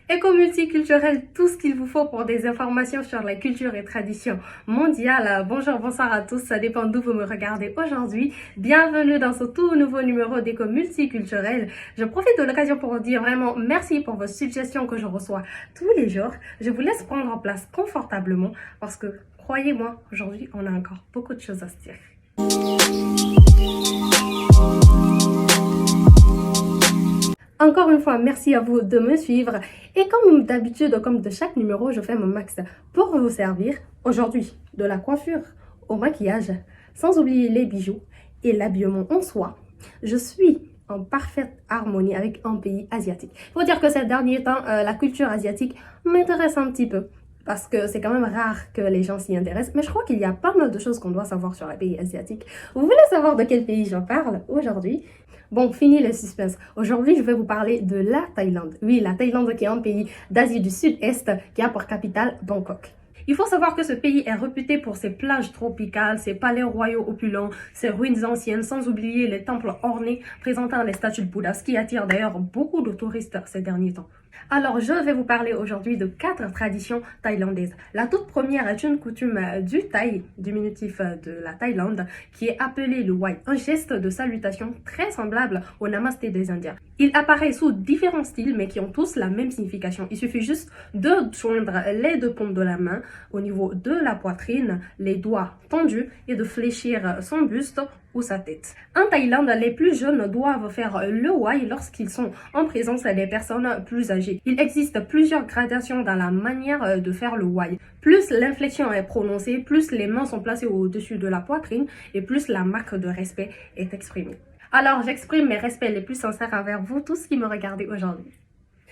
Éco multiculturel, tout ce qu'il vous faut pour des informations sur la culture et tradition mondiale. Bonjour, bonsoir à tous, ça dépend d'où vous me regardez aujourd'hui. Bienvenue dans ce tout nouveau numéro d'Éco multiculturel. Je profite de l'occasion pour vous dire vraiment merci pour vos suggestions que je reçois tous les jours. Je vous laisse prendre en place confortablement parce que, croyez-moi, aujourd'hui, on a encore beaucoup de choses à se dire. Encore une fois, merci à vous de me suivre. Et comme d'habitude, comme de chaque numéro, je fais mon max pour vous servir. Aujourd'hui, de la coiffure au maquillage, sans oublier les bijoux et l'habillement en soie. Je suis en parfaite harmonie avec un pays asiatique. Il faut dire que ces derniers temps, la culture asiatique m'intéresse un petit peu. Parce que c'est quand même rare que les gens s'y intéressent. Mais je crois qu'il y a pas mal de choses qu'on doit savoir sur les pays asiatiques. Vous voulez savoir de quel pays j'en parle aujourd'hui? Bon, fini le suspense. Aujourd'hui, je vais vous parler de la Thaïlande. Oui, la Thaïlande qui est un pays d'Asie du Sud-Est qui a pour capitale Bangkok. Il faut savoir que ce pays est réputé pour ses plages tropicales, ses palais royaux opulents, ses ruines anciennes, sans oublier les temples ornés présentant les statues de Bouddha, ce qui attire d'ailleurs beaucoup de touristes ces derniers temps. Alors, je vais vous parler aujourd'hui de 4 traditions thaïlandaises. La toute première est une coutume du Thaï, diminutif de la Thaïlande, qui est appelée le Wai, un geste de salutation très semblable au Namasté des Indiens. Il apparaît sous différents styles, mais qui ont tous la même signification. Il suffit juste de joindre les deux paumes de la main au niveau de la poitrine, les doigts tendus et de fléchir son buste ou sa tête. En Thaïlande, les plus jeunes doivent faire le Wai lorsqu'ils sont en présence des personnes plus âgées. Il existe plusieurs gradations dans la manière de faire le Wai. Plus l'inflexion est prononcée, plus les mains sont placées au-dessus de la poitrine et plus la marque de respect est exprimée. Alors, j'exprime mes respects les plus sincères envers vous tous qui me regardez aujourd'hui.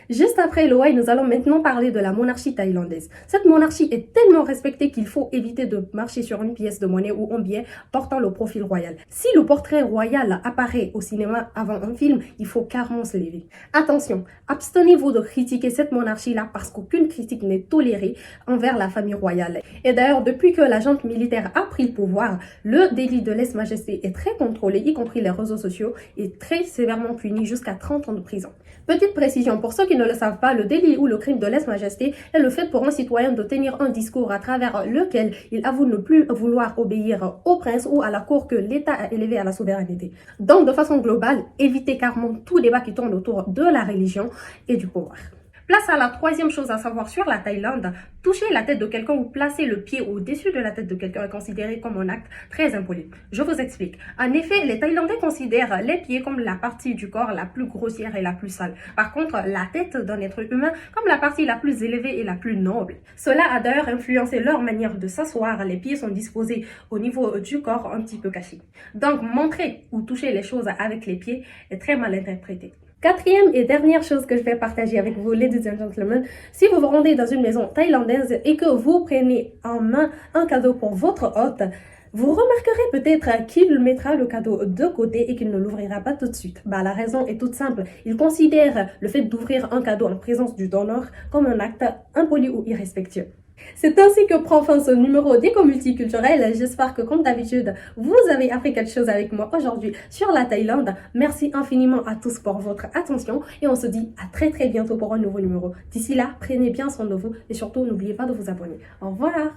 Juste après le Wai, nous allons maintenant parler de la monarchie thaïlandaise. Cette monarchie est tellement respectée qu'il faut éviter de marcher sur une pièce de monnaie ou un billet portant le profil royal. Si le portrait royal apparaît au cinéma avant un film, il faut carrément se lever. Attention, abstenez-vous de critiquer cette monarchie-là parce qu'aucune critique n'est tolérée envers la famille royale. Et d'ailleurs, depuis que la junte militaire a pris le pouvoir, le délit de lèse-majesté est très contrôlé, y compris les réseaux sociaux, et très sévèrement puni jusqu'à 30 ans de prison. Petite précision, pour ceux qui ne le savent pas, le délit ou le crime de lèse-majesté est le fait pour un citoyen de tenir un discours à travers lequel il avoue ne plus vouloir obéir au prince ou à la cour que l'État a élevé à la souveraineté. Donc, de façon globale, évitez carrément tout débat qui tourne autour de la religion et du pouvoir. Place à la troisième chose à savoir sur la Thaïlande, toucher la tête de quelqu'un ou placer le pied au-dessus de la tête de quelqu'un est considéré comme un acte très impoli. Je vous explique. En effet, les Thaïlandais considèrent les pieds comme la partie du corps la plus grossière et la plus sale. Par contre, la tête d'un être humain comme la partie la plus élevée et la plus noble. Cela a d'ailleurs influencé leur manière de s'asseoir. Les pieds sont disposés au niveau du corps un petit peu cachés. Donc, montrer ou toucher les choses avec les pieds est très mal interprété. Quatrième et dernière chose que je vais partager avec vous, ladies and gentlemen, si vous vous rendez dans une maison thaïlandaise et que vous prenez en main un cadeau pour votre hôte, vous remarquerez peut-être qu'il mettra le cadeau de côté et qu'il ne l'ouvrira pas tout de suite. La raison est toute simple. Il considère le fait d'ouvrir un cadeau en présence du donneur comme un acte impoli ou irrespectueux. C'est ainsi que prend fin ce numéro d'Éco multiculturel. J'espère que comme d'habitude, vous avez appris quelque chose avec moi aujourd'hui sur la Thaïlande. Merci infiniment à tous pour votre attention et on se dit à très bientôt pour un nouveau numéro. D'ici là, prenez bien soin de vous et surtout n'oubliez pas de vous abonner. Au revoir.